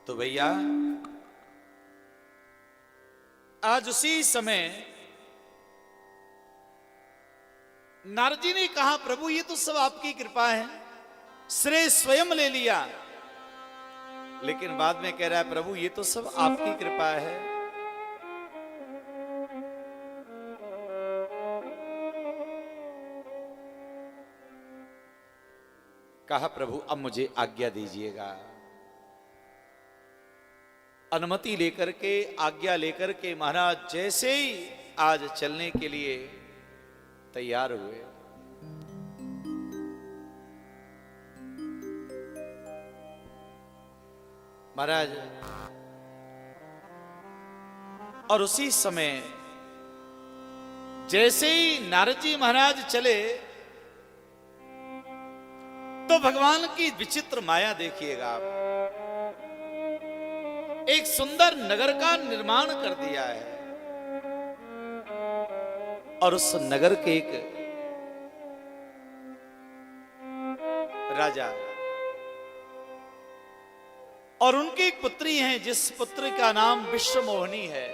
तो भैया आज उसी समय नारद जी ने कहा, प्रभु ये तो सब आपकी कृपा है, श्रेय स्वयं ले लिया। लेकिन बाद में कह रहा है, प्रभु ये तो सब आपकी कृपा है। कहा, प्रभु अब मुझे आज्ञा दीजिएगा। अनुमति लेकर के, आज्ञा लेकर के महाराज जैसे ही आज चलने के लिए तैयार हुए। महाराज और उसी समय जैसे ही नारद जी महाराज चले तो भगवान की विचित्र माया देखिएगा आप। एक सुंदर नगर का निर्माण कर दिया है और उस नगर के एक राजा और उनकी एक पुत्री है, जिस पुत्र का नाम विश्वमोहिनी है।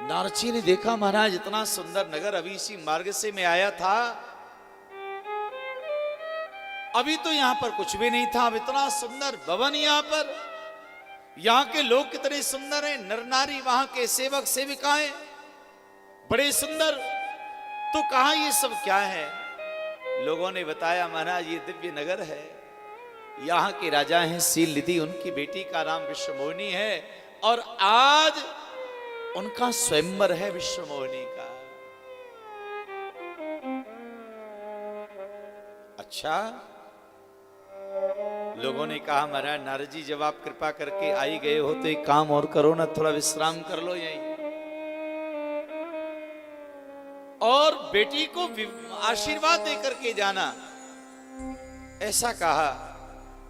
नारद जी ने देखा, महाराज इतना सुंदर नगर, अभी इसी मार्ग से मैं आया था, अभी तो यहां पर कुछ भी नहीं था, अब इतना सुंदर भवन यहां पर, यहां के लोग कितने सुंदर हैं, नर नारी, वहां के सेवक सेविकाएं बड़े सुंदर। तो कहा ये सब क्या है? लोगों ने बताया, महाराज ये दिव्य नगर है, यहाँ के राजा हैं शीलनिधि, उनकी बेटी का नाम विश्वमोहिनी है और आज उनका स्वयंवर है विश्वमोहिनी का। अच्छा, लोगों ने कहा, महाराज नारद जी जब आप कृपा करके आई गए हो तो एक काम और करो ना, थोड़ा विश्राम कर लो यहीं और बेटी को आशीर्वाद देकर के जाना, ऐसा कहा।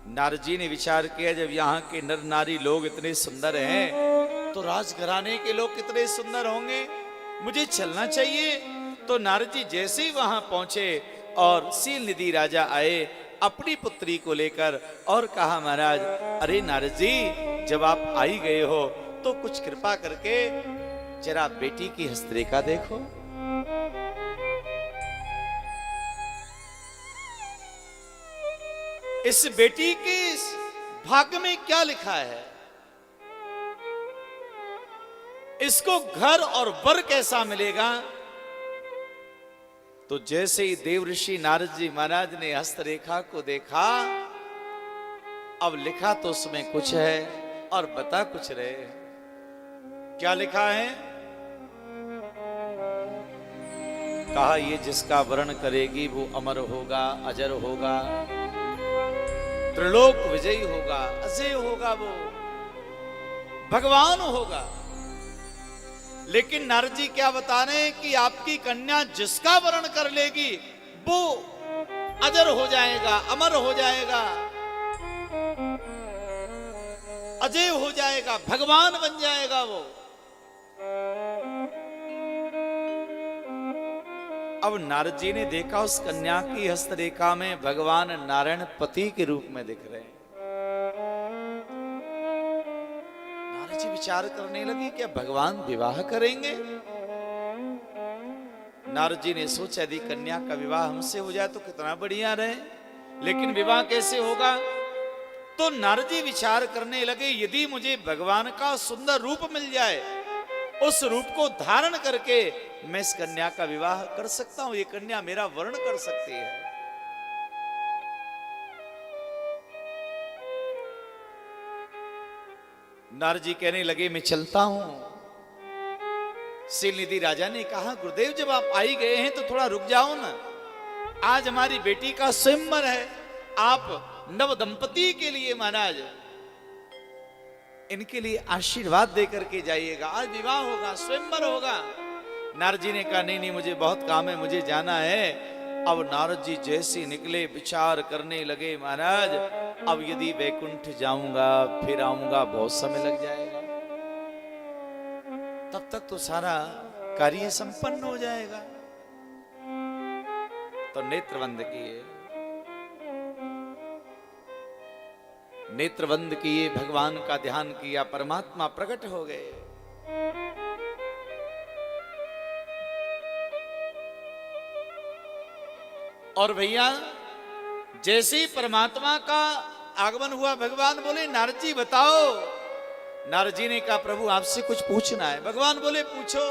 नारद जी ने विचार किया, जब यहाँ के नर नारी लोग इतने सुंदर हैं तो राजघराने के लोग कितने सुंदर होंगे, मुझे चलना चाहिए। तो नारद जी जैसे ही वहां पहुंचे और शीलनिधि राजा आए अपनी पुत्री को लेकर और कहा, महाराज अरे नारद जी जब आप आई गए हो तो कुछ कृपा करके जरा बेटी की हस्तरेखा देखो। इस बेटी के भाग्य में क्या लिखा है, इसको घर और वर कैसा मिलेगा। तो जैसे ही देवऋषि नारद जी महाराज ने हस्तरेखा को देखा, अब लिखा तो उसमें कुछ है और बता कुछ रहे। क्या लिखा है? कहा, ये जिसका वर्ण करेगी वो अमर होगा, अजर होगा, त्रिलोक विजयी होगा, अजय होगा, वो भगवान होगा। लेकिन नारद जी क्या बता रहे हैं कि आपकी कन्या जिसका वर्ण कर लेगी वो अजर हो जाएगा, अमर हो जाएगा, अजय हो जाएगा, भगवान बन जाएगा वो। अब नारद जी ने देखा उस कन्या की हस्तरेखा में भगवान नारायण पति के रूप में दिख रहे हैं। नारद जी विचार करने लगे, क्या भगवान विवाह करेंगे? नारद जी ने सोचा, यदि कन्या का विवाह हमसे हो जाए तो कितना बढ़िया रहे, लेकिन विवाह कैसे होगा? तो नारद जी विचार करने लगे, यदि मुझे भगवान का सुंदर रूप मिल जाए, उस रूप को धारण करके मैं इस कन्या का विवाह कर सकता हूं, ये कन्या मेरा वर्ण कर सकती है। नारद जी कहने लगे, मैं चलता हूं। शीलनिधि राजा ने कहा, गुरुदेव जब आप आई गए हैं तो थोड़ा रुक जाओ ना, आज हमारी बेटी का स्वयंवर है, आप नव दंपति के लिए महाराज इनके लिए आशीर्वाद देकर के जाइएगा, आज विवाह होगा, स्वयंवर होगा। नारद जी ने कहा, नहीं नहीं मुझे बहुत काम है, मुझे जाना है। अब नारद जी जैसे निकले विचार करने लगे, महाराज अब यदि वैकुंठ जाऊंगा फिर आऊंगा बहुत समय लग जाएगा, तब तक तो सारा कार्य संपन्न हो जाएगा। तो नेत्र बंद किए। नेत्र बंद किए, भगवान का ध्यान किया, परमात्मा प्रकट हो गए। और भैया जैसे ही परमात्मा का आगमन हुआ, भगवान बोले नारद जी बताओ। नारद जी ने कहा प्रभु आपसे कुछ पूछना है। भगवान बोले पूछो।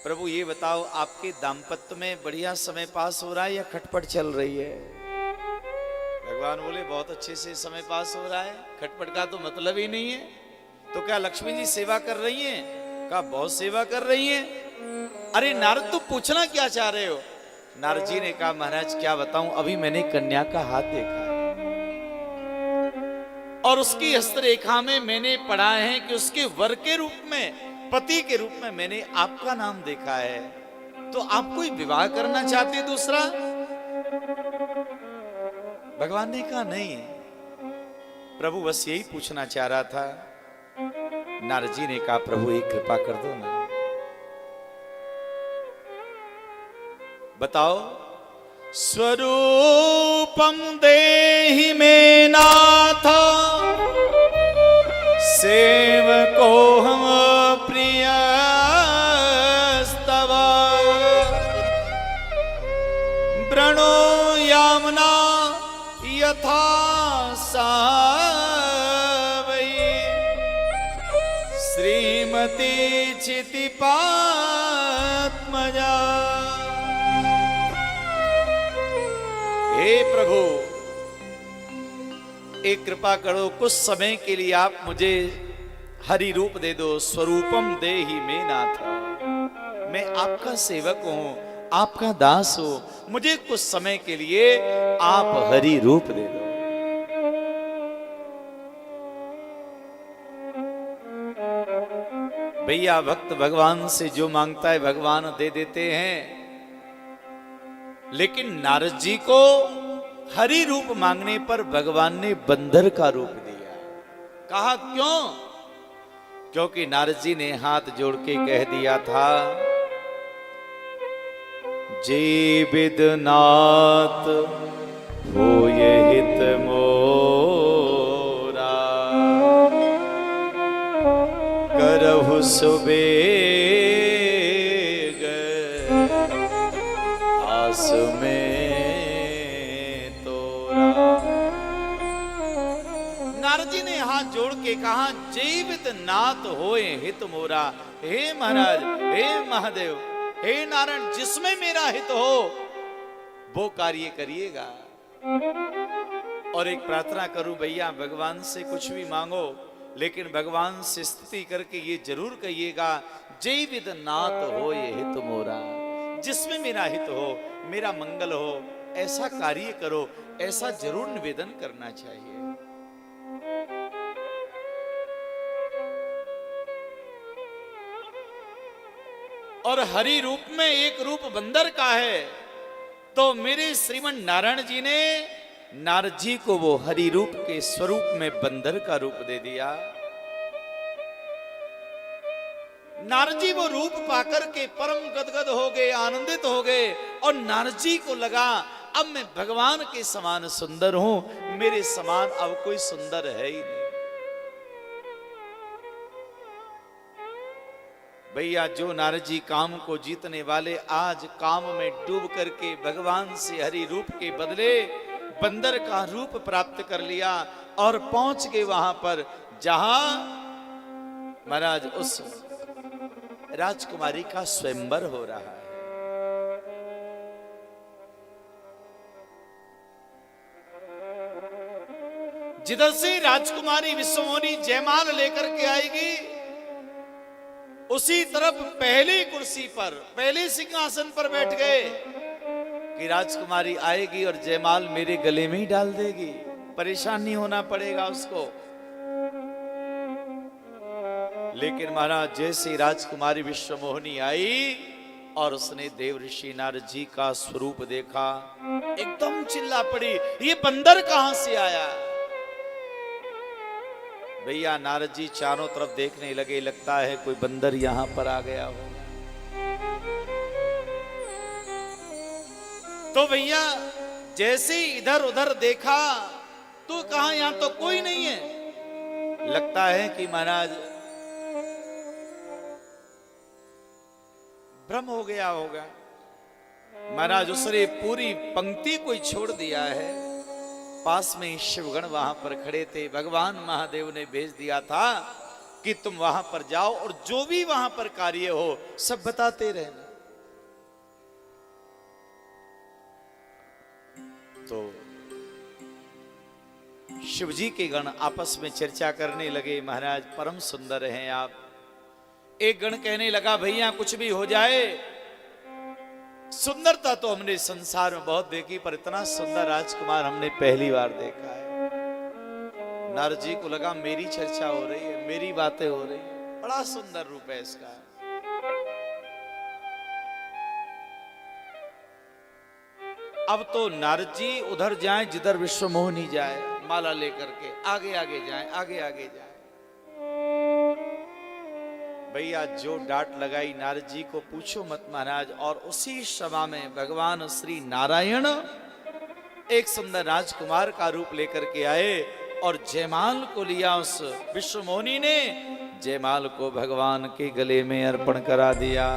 प्रभु ये बताओ आपके दाम्पत्य में बढ़िया समय पास हो रहा है या खटपट चल रही है? भगवान बोले बहुत अच्छे से समय पास हो रहा है, खटपट का तो मतलब ही नहीं है। तो क्या लक्ष्मी जी सेवा कर रही हैं? कहा बहुत सेवा कर रही हैं। अरे नारद तुम पूछना क्या चाह रहे हो? नारद जी ने कहा महाराज क्या बताऊं, अभी मैंने कन्या का हाथ देखा है और उसकी हस्तरेखा में मैंने पढ़ा है कि उसके वर के रूप में, पति के रूप में मैंने आपका नाम देखा है। तो आप कोई विवाह करना चाहते दूसरा? भगवान ने कहा नहीं प्रभु, बस यही पूछना चाह रहा था। नारद जी ने कहा प्रभु एक कृपा कर दो ना, बताओ। स्वरूपम देहि मे नाथ, सेवको हम प्रिय स्तव, व्रणो यामना यथा सावै, श्रीमती क्षितिपात्मजा। हे प्रभु एक कृपा करो, कुछ समय के लिए आप मुझे हरि रूप दे दो। स्वरूपम देहि मे नाथ, मैं आपका सेवक हूं, आपका दास हूं, मुझे कुछ समय के लिए आप हरि रूप दे दो। भैया भक्त भगवान से जो मांगता है भगवान दे देते हैं, लेकिन नारद जी को हरि रूप मांगने पर भगवान ने बंदर का रूप दिया। कहा क्यों? क्योंकि नारद जी ने हाथ जोड़ के कह दिया था जे विदनाथ होय हित मोरा, करहु सुबेग आस में तोरा। नारद जी ने हाथ जोड़ के कहा जीवित नाथ होए हित मोरा। हे महाराज, हे महादेव, हे नारायण, जिसमें मेरा हित हो वो कार्य करिएगा। और एक प्रार्थना करूं भैया, भगवान से कुछ भी मांगो लेकिन भगवान से स्तुति करके ये जरूर कहिएगा जीवित नाथ होए हित मोरा। जिसमें मेरा हित हो, मेरा मंगल हो, ऐसा कार्य करो, ऐसा जरूर निवेदन करना चाहिए। और हरि रूप में एक रूप बंदर का है, तो मेरे श्रीमन नारायण जी ने नारद जी को वो हरि रूप के स्वरूप में बंदर का रूप दे दिया। नारद जी वो रूप पाकर के परम गदगद हो गए, आनंदित हो गए। और नारद जी को लगा अब मैं भगवान के समान सुंदर हूं, मेरे समान अब कोई सुंदर है ही नहीं। भैया जो नारद जी काम को जीतने वाले आज काम में डूब करके भगवान से हरि रूप के बदले बंदर का रूप प्राप्त कर लिया और पहुंच गए वहां पर जहां महाराज उस राजकुमारी का स्वयंवर हो रहा है। जिधर से राजकुमारी विश्वमोनी जयमाल लेकर के आएगी, उसी तरफ पहली कुर्सी पर, पहले सिंहासन पर बैठ गए कि राजकुमारी आएगी और जयमाल मेरे गले में ही डाल देगी, परेशान नहीं होना पड़ेगा उसको। लेकिन महाराज जैसे राजकुमारी विश्वमोहिनी आई और उसने देव ऋषि नारद जी का स्वरूप देखा, एकदम चिल्ला पड़ी ये बंदर कहां से आया? भैया नारद जी चारों तरफ देखने लगे, लगता है कोई बंदर यहां पर आ गया हो। तो भैया जैसे इधर उधर देखा तो कहा यहां यहाँ तो कोई नहीं है। लगता है कि महाराज भ्रम हो गया होगा। महाराज उसने पूरी पंक्ति को छोड़ दिया है। पास में शिवगण वहां पर खड़े थे। भगवान महादेव ने भेज दिया था कि तुम वहां पर जाओ और जो भी वहां पर कार्य हो सब बताते रहना। तो शिवजी के गण आपस में चर्चा करने लगे। महाराज परम सुंदर हैं आप। एक गण कहने लगा भैया कुछ भी हो जाए, सुंदरता तो हमने संसार में बहुत देखी, पर इतना सुंदर राजकुमार हमने पहली बार देखा है। नारद जी को लगा मेरी चर्चा हो रही है, मेरी बातें हो रही है, बड़ा सुंदर रूप है इसका। अब तो नारद जी उधर जाएं जिधर विश्वमोहिनी जाए, माला लेकर के आगे आगे जाएं, आगे आगे जाएं। भैया जो डांट लगाई नारद जी को पूछो मत महाराज। और उसी सभा में भगवान श्री नारायण एक सुंदर राजकुमार का रूप लेकर के आए और जयमाल को लिया। उस विश्वमोहिनी ने जयमाल को भगवान के गले में अर्पण करा दिया।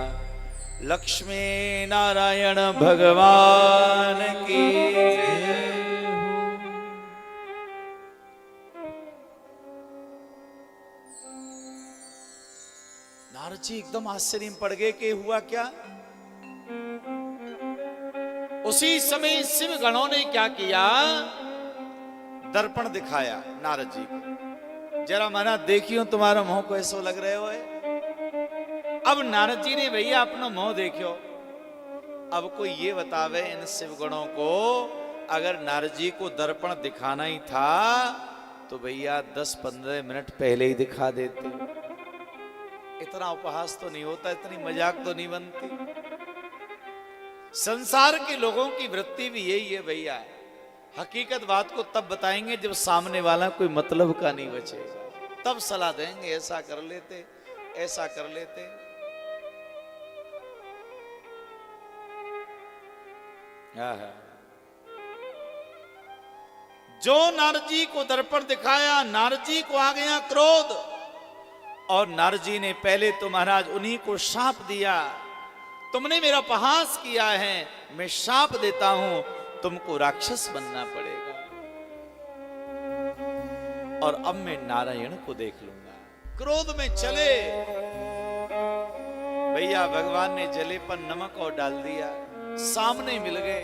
लक्ष्मी नारायण भगवान की। नारद जी एकदम आश्चर्य में पड़ गए कि हुआ क्या। उसी समय शिव गणों ने क्या किया, दर्पण दिखाया नारद जी को। जरा महाराज देखियो तुम्हारा मुंह को ऐसा लग रहे हो। अब नारद जी ने भैया अपना मुंह देखियो। अब कोई ये बतावे इन शिव गणों को, अगर नारद जी को दर्पण दिखाना ही था तो भैया 10-15 मिनट पहले ही दिखा देते। इतना उपहास तो नहीं होता, इतनी मजाक तो नहीं बनती। संसार के लोगों की वृत्ति भी यही है भैया। हकीकत बात को तब बताएंगे जब सामने वाला कोई मतलब का नहीं बचेगा, तब सलाह देंगे ऐसा कर लेते, ऐसा कर लेते। जो नारद जी को दर्पण दिखाया, नारद जी को आ गया क्रोध। और नारद जी ने पहले तो महाराज उन्हीं को शाप दिया, तुमने मेरा उपहास किया है, मैं शाप देता हूं, तुमको राक्षस बनना पड़ेगा। और अब मैं नारायण को देख लूंगा। क्रोध में चले भैया। भगवान ने जले पर नमक और डाल दिया, सामने मिल गए।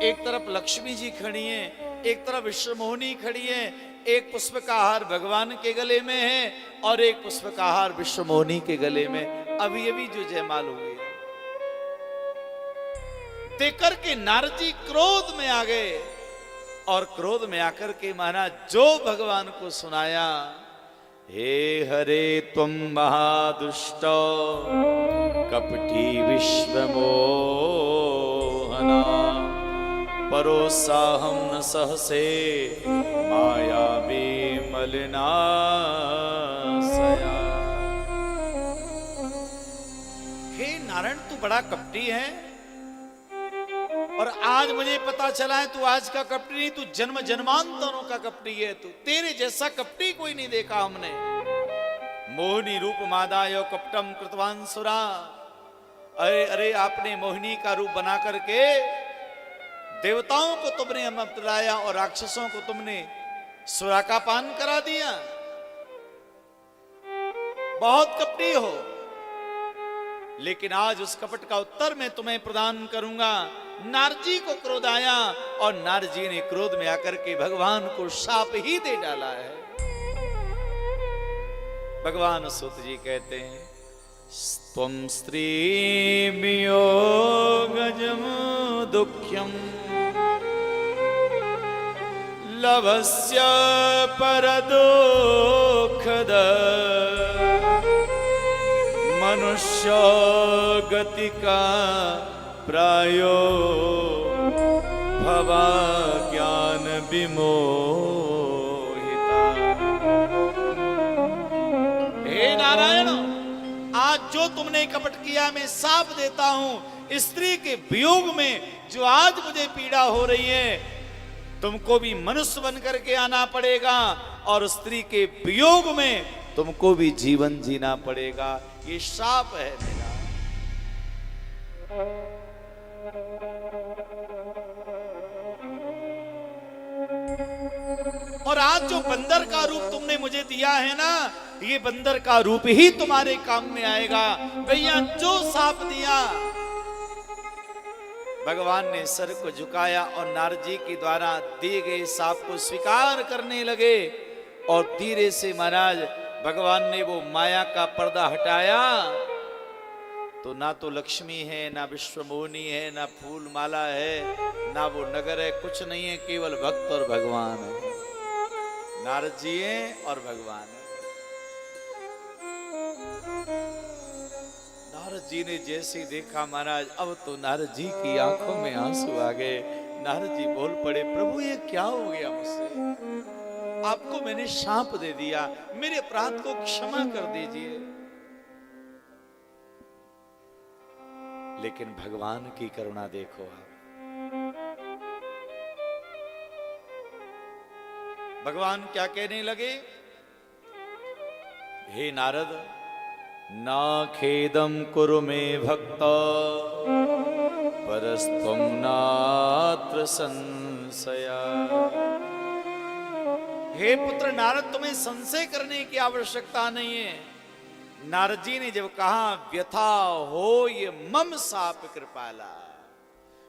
एक तरफ लक्ष्मी जी खड़ी हैं, एक तरफ विश्वमोहिनी खड़ी है। एक पुष्प का हार भगवान के गले में है और एक पुष्प का हार विश्वमोहिनी के गले में। अभी जो जयमाल हुई है देख करके नारद जी क्रोध में आ गए। और क्रोध में आकर के महाराज जो भगवान को सुनाया, हे हरे तुम महादुष्ट कपटी विश्वमोहना परोसाहम न सहसे माया मलिनाशया। हे नारायण तू बड़ा कपटी है, और आज मुझे पता चला है तू आज का कपटी नहीं, तू जन्म जन्मांतरों का कपटी है। तू तेरे जैसा कपटी कोई नहीं देखा हमने। मोहिनी रूप मादायो कपटम कृतवान सुरा। अरे अरे आपने मोहिनी का रूप बना करके देवताओं को तुमने अमृतलाया और राक्षसों को तुमने सुरा का पान करा दिया। बहुत कपटी हो, लेकिन आज उस कपट का उत्तर मैं तुम्हें प्रदान करूंगा। नारद जी को क्रोध आया और नारद जी ने क्रोध में आकर के भगवान को शाप ही दे डाला है। भगवान सूत जी कहते हैं, त्वं स्त्री वियोगजम दुःख्यम लभस्य परदुःखद मनुष्य गतिका प्रायो भवा ज्ञान विमोहिता। हे नारायण, आज जो तुमने कपट किया मैं साफ देता हूं। स्त्री के वियोग में जो आज मुझे पीड़ा हो रही है, तुमको भी मनुष्य बन करके आना पड़ेगा और स्त्री के वियोग में तुमको भी जीवन जीना पड़ेगा। ये शाप है मेरा। और आज जो बंदर का रूप तुमने मुझे दिया है ना, ये बंदर का रूप ही तुम्हारे काम में आएगा। भैया जो साप दिया, भगवान ने सर को झुकाया और नारद जी के द्वारा दिए गए साप को स्वीकार करने लगे। और धीरे से महाराज भगवान ने वो माया का पर्दा हटाया तो ना तो लक्ष्मी है, ना विश्वमोहिनी है, ना फूल माला है, ना वो नगर है, कुछ नहीं है, केवल भक्त और भगवान है। नारद जी हैं और भगवान है। नारद जी ने जैसे देखा महाराज, अब तो नारद जी की आंखों में आंसू आ गए। नारद जी बोल पड़े, प्रभु ये क्या हो गया मुझसे? आपको मैंने शाप दे दिया, मेरे अपराध को क्षमा कर दीजिए। लेकिन भगवान की करुणा देखो आप। भगवान क्या कहने लगे? हे नारद, ना खेदम कुरु मे भक्त परस्त्वं नात्र संशया। हे पुत्र नारद, तुम्हें संशय करने की आवश्यकता नहीं है। नारद जी ने जब कहा व्यथा हो ये मम साप कृपाला,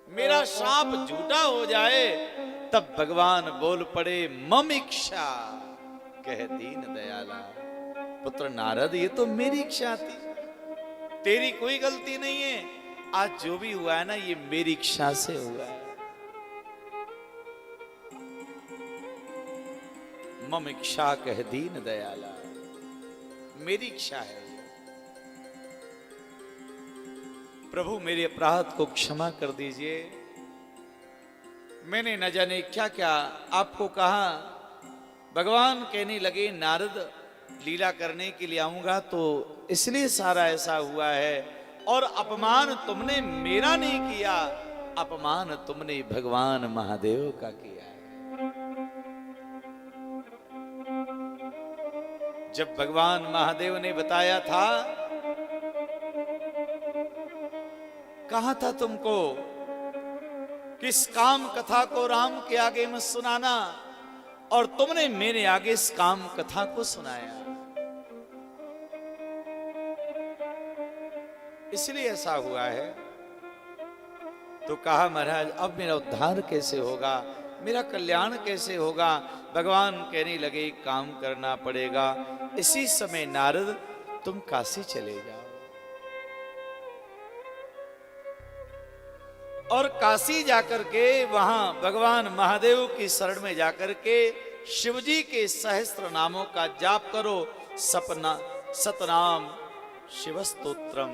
मेरा शाप झूठा हो जाए, तब भगवान बोल पड़े मम इच्छा कह दीन दयाला। पुत्र नारद, ये तो मेरी इच्छा थी, तेरी कोई गलती नहीं है। आज जो भी हुआ है ना, ये मेरी इच्छा से हुआ है। मम इच्छा कह दीन दयाला, मेरी इच्छा है। प्रभु मेरे अपराध को क्षमा कर दीजिए। मैंने न जाने क्या क्या आपको कहा। भगवान कहने लगे, नारद लीला करने के लिए आऊंगा तो इसलिए सारा ऐसा हुआ है, और अपमान तुमने मेरा नहीं किया, अपमान तुमने भगवान महादेव का किया है। जब भगवान महादेव ने बताया था, कहा था तुमको किस काम कथा को राम के आगे मत सुनाना, और तुमने मेरे आगे इस काम कथा को सुनाया, इसलिए ऐसा हुआ है। तो कहा महाराज अब मेरा उद्धार कैसे होगा, मेरा कल्याण कैसे होगा? भगवान कहने लगे काम करना पड़ेगा। इसी समय नारद तुम काशी चले जाओ, और काशी जाकर के वहां भगवान महादेव की शरण में जाकर के शिवजी के सहस्त्र नामों का जाप करो। सतनाम शिवस्तोत्रम,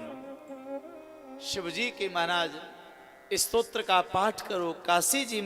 शिवजी के महाराज स्तोत्र का पाठ करो। काशी जी